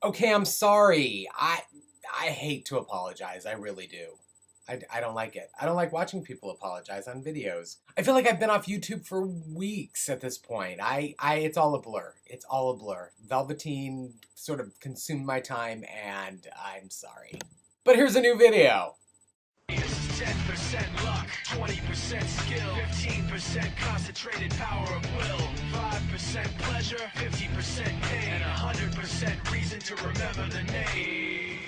Okay, I'm sorry. I hate to apologize. I really do. I don't like it. I don't like watching people apologize on videos. I feel like I've been off YouTube for weeks at this point. It's all a blur. It's all a blur. Velveteen sort of consumed my time, and I'm sorry. But here's a new video. This is 10% luck, 20% skill, 15% concentrated power of will, 5% pleasure, 50% pain, and 100% reason to remember the name.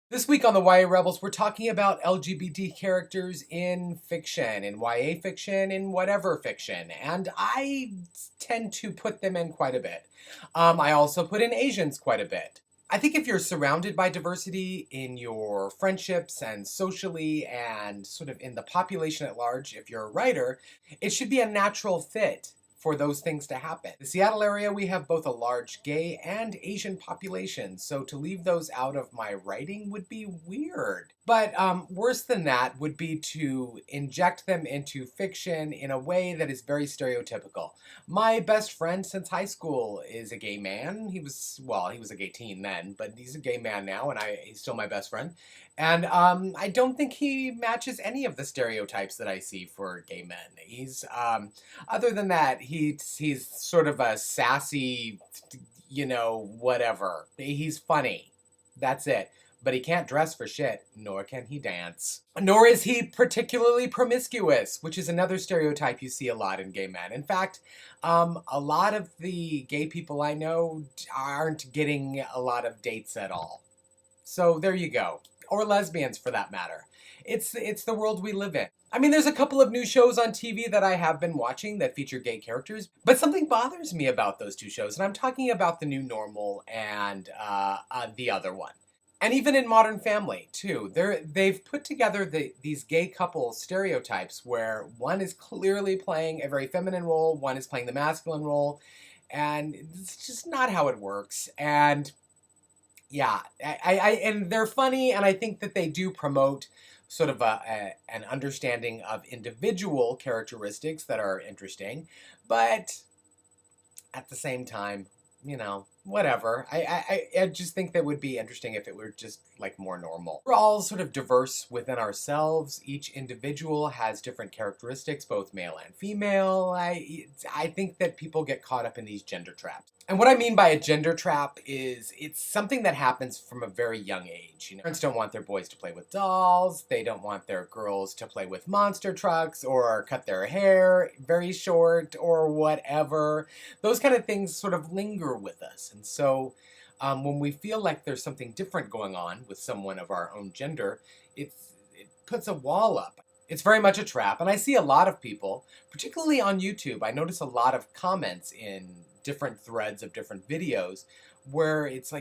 This week on the YA Rebels, we're talking about LGBT characters in fiction, in YA fiction, in whatever fiction, and I tend to put them in quite a bit. I also put in Asians quite a bit. I think if you're surrounded by diversity in your friendships and socially and sort of in the population at large, if you're a writer, it should be a natural fit for those things to happen. The Seattle area, we have both a large gay and Asian population, so to leave those out of my writing would be weird. But worse than that would be to inject them into fiction in a way that is very stereotypical. My best friend since high school is a gay man. He was a gay teen then, but he's a gay man now, and he's still my best friend. And I don't think he matches any of the stereotypes that I see for gay men. He's, other than that, he's sort of a sassy, whatever. He's funny. That's it. But he can't dress for shit, nor can he dance. Nor is he particularly promiscuous, which is another stereotype you see a lot in gay men. In fact, a lot of the gay people I know aren't getting a lot of dates at all. So there you go. Or lesbians, for that matter. It's the world we live in. I mean, there's a couple of new shows on TV that I have been watching that feature gay characters, but something bothers me about those two shows, and I'm talking about The New Normal and the other one. And even in Modern Family, too. They've put together these gay couple stereotypes where one is clearly playing a very feminine role, one is playing the masculine role, and it's just not how it works. And yeah, and they're funny, and I think that they do promote sort of an understanding of individual characteristics that are interesting, but at the same time, whatever. I just think that would be interesting if it were just like more normal. We're all sort of diverse within ourselves. Each individual has different characteristics, both male and female. I think that people get caught up in these gender traps. And what I mean by a gender trap is it's something that happens from a very young age. Parents don't want their boys to play with dolls. They don't want their girls to play with monster trucks or cut their hair very short or whatever. Those kind of things sort of linger with us. And so when we feel like there's something different going on with someone of our own gender, it puts a wall up. It's very much a trap. And I see a lot of people, particularly on YouTube, I notice a lot of comments in different threads of different videos where it's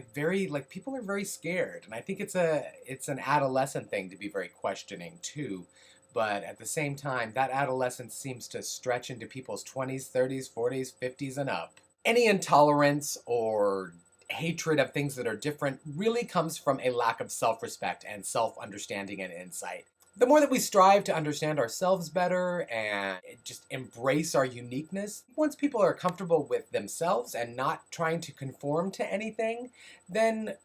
people are very scared. And I think it's an adolescent thing to be very questioning too. But at the same time, that adolescence seems to stretch into people's 20s, 30s, 40s, 50s, and up. Any intolerance or hatred of things that are different really comes from a lack of self-respect and self-understanding and insight. The more that we strive to understand ourselves better and just embrace our uniqueness, once people are comfortable with themselves and not trying to conform to anything, then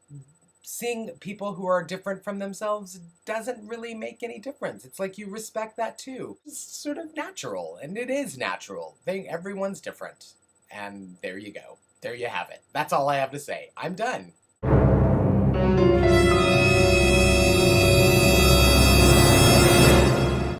seeing people who are different from themselves doesn't really make any difference. It's like you respect that too. It's sort of natural, and it is natural. Everyone's different. And there you go. There you have it. That's all I have to say. I'm done.